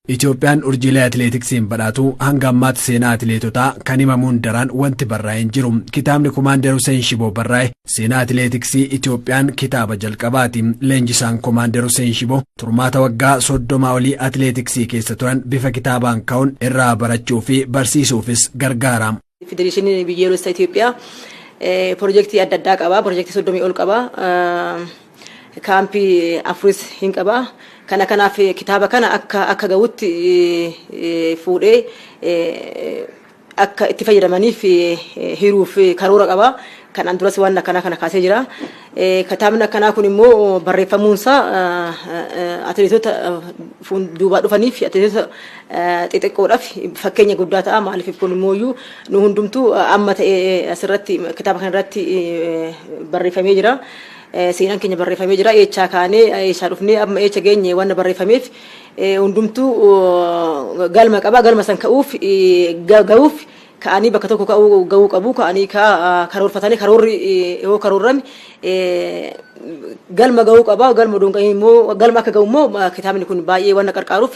Itoophiyaan urjiilee atileetiksiin badhaatu hanga ammaatti seenaa atileetotaa kan himamuun daraan wanti barraa'ee hin jiru. Kitaabni Komaander Hussein Shiboo barraa'e seenaa atileetiksii Itoophiyaan kitaaba jalqabaati. Leenjisaan Komaander Hussein Shiboo turmaata waggaa 30 olii atileetiksii keessa turan bifa kitaabaan ka'uun irraa barachuu fi barsiisuufis gargaara. Federeeshiniin biyyoolessa Itoophiyaa piroojeektii adda addaa qaba. Piroojeektii 30 ol qaba. Kaampii afuris hin qaba. Kanaaf kitaaba kana akka ga'utti fuudhee akka itti fayyadamaniif hiruuf karoora qaba. Kanaan duras waan kana kaasee jira. Kitaabni akkanaa kun immoo barreeffamuunsaa atileetota duubaa dhufaniif atileetota xixiqqoodhaaf fakkeenya guddaa ta'a. Maaliif kun immoo nu hundumtuu amma ta'e asirratti kitaaba kanarratti barreeffamee jira. Seenaan keenya barreeffamee jira. Eechaa kaanee eechaa dhufnee amma eecha geenye waan barreeffameef hundumtuu galma qaba. Galma san ka'uuf ka'anii bakka tokko ga'uu qabu. Ka'anii karoorfatanii karoorri yoo karoorrame galma ga'uu qaba. Galma doonqanii immoo galma akka ga'u immoo kitaabni kun baay'ee waan qarqaaruuf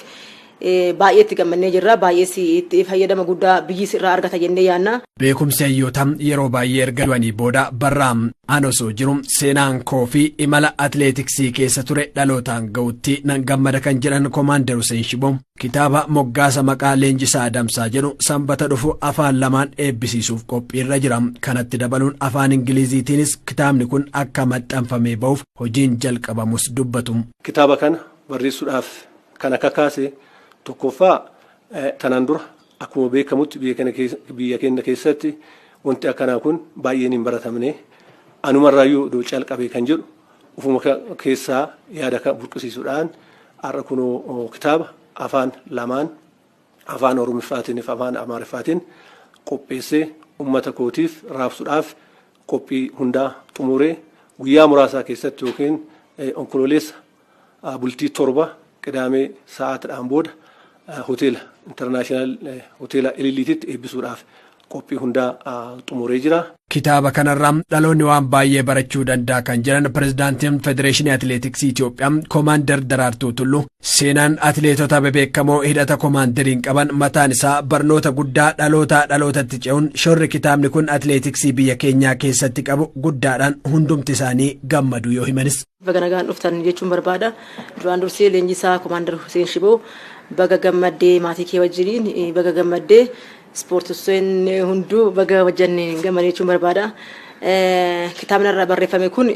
baay'ee itti gammannee jirra. Baay'ee itti fayyadama guddaa biyyis irraa argata jennee yaadna. Beekumsi hayyoota yeroo baay'ee erga du'anii booda barraa'am anosoo jiru seenaan koo fi imala atileetiksii keessa ture dhalootaan ga'utti nan gammada kan jedhan Komaander Hussein Shiboo kitaaba moggaasa maqaa Leenjisaa Adamsaa jedhu sanbata dhufu afaan lamaan eebbisiisuuf qophiirra jira. Kanatti dabaluun afaan Ingiliziitiinis kitaabni kun akka maxxanfamee ba'uuf hojiin jalqabamus dubbatu. Kitaaba kana barreessuudhaaf kan akka kaase tokkoffaa tanaan dura akkuma beekamutti biyya keenya keessatti wanti akkanaa kun baay'een hin baratamne anumarraayyuu iddoo calqabee kan jedhu ufuma keessaa yaada kan burqisiisuudhaan har'a kunoo kitaaba afaan lamaan afaan Oromiffaatiin fi afaan Amaariffaatiin qopheessee uummata kootiif raabsuudhaaf qophii hundaa xumuree guyyaa muraasaa keessatti yookiin onkololeessa bultii 7 Qidaamee sa'aatiidhaan booda hoteela internaashinaal hoteela Ililiititti eebbisuudhaaf qophii hundaa xumuree jira. Kitaaba kanarraa dhaloonni waan baay'ee barachuu danda'a kan jedhan pirezidaantiin Federeeshinii Atileetiksii Itoophiyaa Komaander Daraartuu Tulluu seenaan atileetota bebeekamoo hidhata Komaanderiin qaban mataan isaa barnoota guddaa dhalootatti ce'uun shorri kitaabni kun atileetiksii biyya keenyaa keessatti qabu guddaadhaan hundumti isaanii gammadu yoo himanis. Baga nagaan dhuftan jechuun barbaada. Duraan dursee leenjisaa Komaander Hussein Shiboo baga gammaddee maatii kee wajjiniin baga gammaddee ispoortistoonni hunduu baga wajjin gammadee jechuun barbaada. Kitaabni irraa barreeffame kun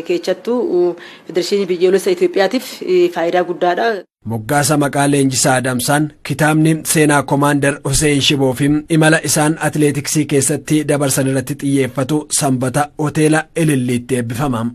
keessattuu Federeeshinii biyyoolessa Itoophiyaatiif faayidaa guddaadha. Moggaasa maqaa Leenjisaa Adamsaan kitaabni seenaa Komaander Hussein Shiboo fi imala isaan atileetiksii keessatti dabarsan irratti xiyyeeffatu sanbata hoteela Ililliitti eebbifama.